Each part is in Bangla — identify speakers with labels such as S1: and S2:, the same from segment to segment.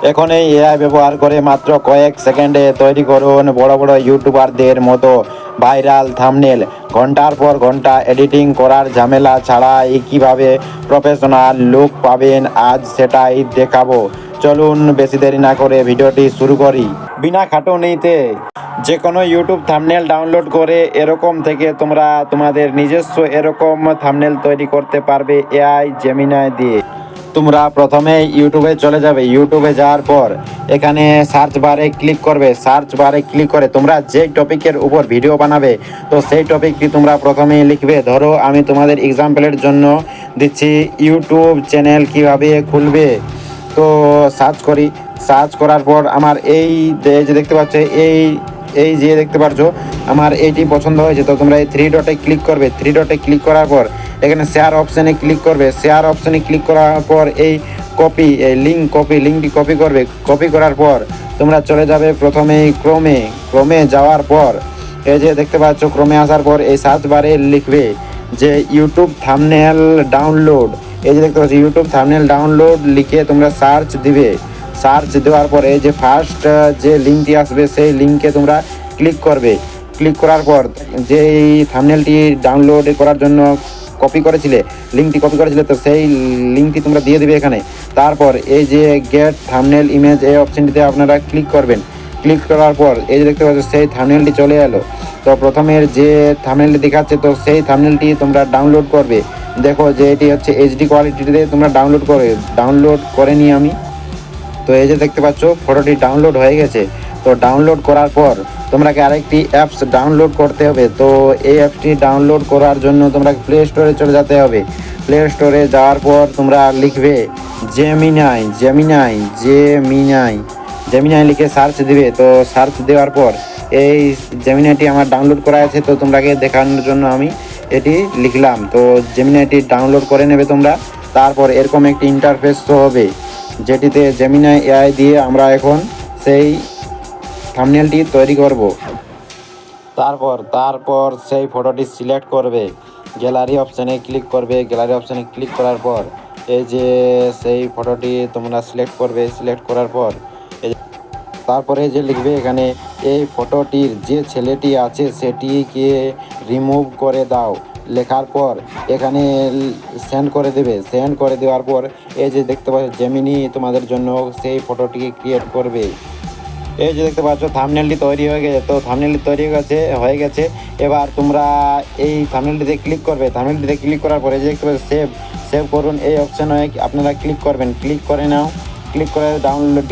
S1: এখন এই এআই ব্যবহার করে মাত্র কয়েক সেকেন্ডে তৈরি করুন বড় বড় ইউটিউবারদের মতো ভাইরাল থাম্বনেল। ঘন্টার পর ঘন্টা এডিটিং করার ঝামেলা ছাড়াই কিভাবে প্রফেশনাল লুক পাবেন আজ সেটাই দেখাবো। চলুন বেশি দেরি না করে ভিডিওটি শুরু করি। বিনা খাটুনিতে যে কোনো ইউটিউব থাম্বনেল ডাউনলোড করে এরকম থেকে তোমরা তোমাদের নিজস্ব এরকম থাম্বনেল তৈরি করতে পারবে এআই জেমিনাই দিয়ে। তোমরা প্রথমে ইউটিউবে চলে যাবে। ইউটিউবে যাওয়ার পর এখানে সার্চ বারে ক্লিক করবে। সার্চ বারে ক্লিক করে তোমরা যে টপিকের উপর ভিডিও বানাবে তো সেই টপিকটি তোমরা প্রথমে লিখবে। ধরো আমি তোমাদের এক্সাম্পলের জন্য দিচ্ছি ইউটিউব চ্যানেল কিভাবে খুলবে। তো সার্চ করি। সার্চ করার পর আমার এই যে দেখতে পাচ্ছ এই যে দেখতে পাচ্ছ আমার এইটি পছন্দ হয়েছে। তো তোমরা এই থ্রি ডটে ক্লিক করবে। থ্রি ডটে ক্লিক করার পর এখানে শেয়ার অপশানে ক্লিক করবে। শেয়ার অপশানে ক্লিক করার পর এই লিঙ্কটি কপি করবে। কপি করার পর তোমরা চলে যাবে প্রথমে ক্রোমে যাওয়ার পর এই যে দেখতে পাচ্ছ ক্রোমে আসার পর এই সার্চ বারে লিখবে যে ইউটিউব থাম্বনেল ডাউনলোড। এই যে দেখতে পাচ্ছ ইউটিউব থাম্বনেল ডাউনলোড লিখে তোমরা সার্চ দিবে। সার্চ দেওয়ার পরে যে ফার্স্ট যে লিঙ্কটি আসবে সেই লিঙ্কে তোমরা ক্লিক করবে। ক্লিক করার পর যে থাম্বনেলটি ডাউনলোড করার জন্য লিঙ্কটি কপি করেছিলে তো সেই লিঙ্কটি তোমরা দিয়ে দেবে এখানে। তারপর এই যে গেট থাম্বনেল ইমেজ এই অপশনটিতে আপনারা ক্লিক করবেন। ক্লিক করার পর এই যে দেখতে পাচ্ছ সেই থাম্বনেলটি চলে এলো। তো প্রথমের যে থাম্বনেলটি দেখাচ্ছে তো সেই থাম্বনেলটি তোমরা ডাউনলোড করবে। দেখো যে এটি হচ্ছে এইচডি কোয়ালিটিতে তোমরা ডাউনলোড করে নিই আমি। তো এই যে দেখতে পাচ্ছ ফটোটি ডাউনলোড হয়ে গেছে। তো ডাউনলোড করার পর তোমরাকে আরেকটি অ্যাপস ডাউনলোড করতে হবে। তো এই অ্যাপসটি ডাউনলোড করার জন্য তোমরা প্লে স্টোরে চলে যেতে হবে। প্লে স্টোরে যাওয়ার পর তোমরা লিখবে জেমিনাই লিখে সার্চ দিবে। তো সার্চ দেওয়ার পর এই জেমিনাইটি আমার ডাউনলোড করা আছে। তো তোমরাকে দেখানোর জন্য আমি এটি লিখলাম। তো জেমিনাইটি ডাউনলোড করে নেবে তোমরা। তারপর এরকম একটি ইন্টারফেস শো হবে যেটিতে জেমিনাই এআই দিয়ে আমরা এখন সেই থাম্বনেলটি তৈরি করব। তারপর সেই ফটোটি সিলেক্ট করবে। গ্যালারি অপশানে ক্লিক করবে। গ্যালারি অপশানে ক্লিক করার পর এই যে সেই ফটোটি তোমরা সিলেক্ট করবে। সিলেক্ট করার পর তারপরে যে লিখবে এখানে এই ফটোটির যে ছেলেটি আছে সেটিকে রিমুভ করে দাও। লেখার পর এখানে সেন্ড করে দেবে। সেন্ড করে দেওয়ার পর এই যে দেখতে পাচ্ছ জেমিনি তোমাদের জন্য সেই ফটোটিকে ক্রিয়েট করবে। এই যে দেখতে পাচ্ছ থাম্বনেলটি তৈরি হয়ে গেছে। তো থাম্বনেলটি তৈরি হয়ে গেছে। এবার তোমরা এই থাম্বনেলটিতে ক্লিক করবে। থাম্বনেলটিতে ক্লিক করার পরে যে দেখতে পাচ্ছ সেভ করুন এই অপশানে আপনারা ক্লিক করবেন। ক্লিক করে নাও। ক্লিক করে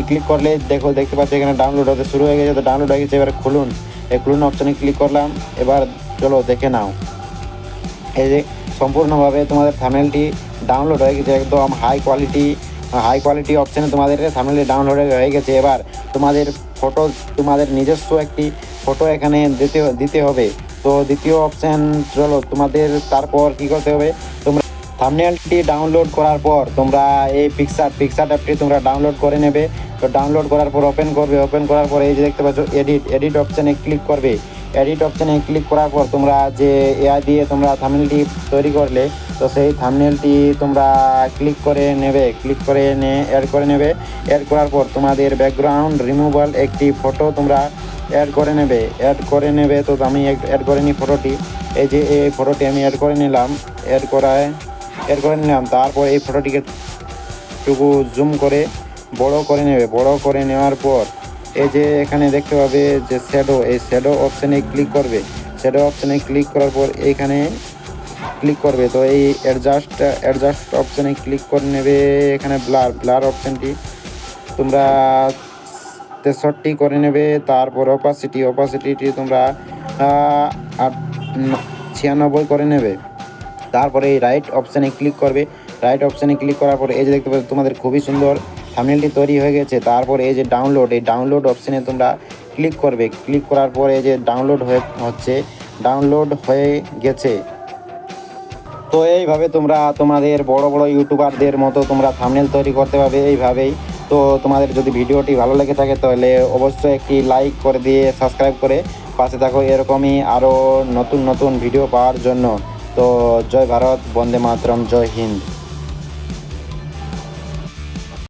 S1: ক্লিক করলে দেখতে পাচ্ছ এখানে ডাউনলোড হতে শুরু হয়ে গেছে। তো ডাউনলোড হয়ে গেছে। এবার খুলুন। এই খুলুন অপশানে ক্লিক করলাম। এবার চলো দেখে নাও। এই যে সম্পূর্ণভাবে তোমাদের থাম্বনেলটি ডাউনলোড হয়ে গেছে। একদম হাই কোয়ালিটি অপশানে তোমাদের থাম্বনেলটি ডাউনলোড হয়ে গেছে। এবার তোমাদের নিজস্ব একটি ফটো এখানে দিতে হবে। তো দ্বিতীয় অপশান চলো তোমাদের তারপর কী করতে হবে, তোমরা থাম্বনেলটি ডাউনলোড করার পর তোমরা এই পিকচার অ্যাপটি তোমরা ডাউনলোড করে নেবে। তো ডাউনলোড করার পর ওপেন করবে। ওপেন করার পর এই যে দেখতে পাচ্ছ এডিট অপশানে ক্লিক করবে। এডিট অপশানে ক্লিক করার পর তোমরা যে এআই দিয়ে তোমরা থাম্বনেলটি তৈরি করলে তো সেই থাম্বনেলটি তোমরা ক্লিক করে অ্যাড করার পর তোমাদের ব্যাকগ্রাউন্ড রিমুভাল একটি ফটো তোমরা অ্যাড করে নেবে। তো আমি অ্যাড করে নিই ফটোটি। এই যে এই ফটোটি আমি অ্যাড করে নিলাম। তারপর এই ফটোটিকে টুকু জুম করে বড় করে নেওয়ার পর এই যে এখানে দেখতে পাবে যে এই শ্যাডো অপশানে ক্লিক করবে। শ্যাডো অপশানে ক্লিক করার পর এইখানে ক্লিক করবে। তো এই অ্যাডজাস্ট অপশানে ক্লিক করে নেবে। এখানে ব্লার অপশানটি তোমরা 63 করে নেবে। তারপর অপাসিটি তোমরা 96 করে নেবে। তারপরে এই রাইট অপশানে ক্লিক করবে। রাইট অপশানে ক্লিক করার পরে এই যে দেখতে পাচ্ছ তোমাদের খুবই সুন্দর থাম্বনেলটি তৈরি হয়ে গেছে। তারপর এই যে ডাউনলোড অপশানে তোমরা ক্লিক করবে। ক্লিক করার পরে এই যে ডাউনলোড হয়ে গেছে। তো এইভাবে তোমরা তোমাদের বড় ইউটিউবারদের মতো তোমরা থাম্বনেল তৈরি করতে পারবে এইভাবেই। তো তোমাদের যদি ভিডিওটি ভালো লেগে থাকে তাহলে অবশ্যই একটি লাইক করে দিয়ে সাবস্ক্রাইব করে পাশে থাকো এরকমই আরও নতুন ভিডিও পাওয়ার জন্য। তো জয় ভারত, বন্দে মাতরম, জয় হিন্দ।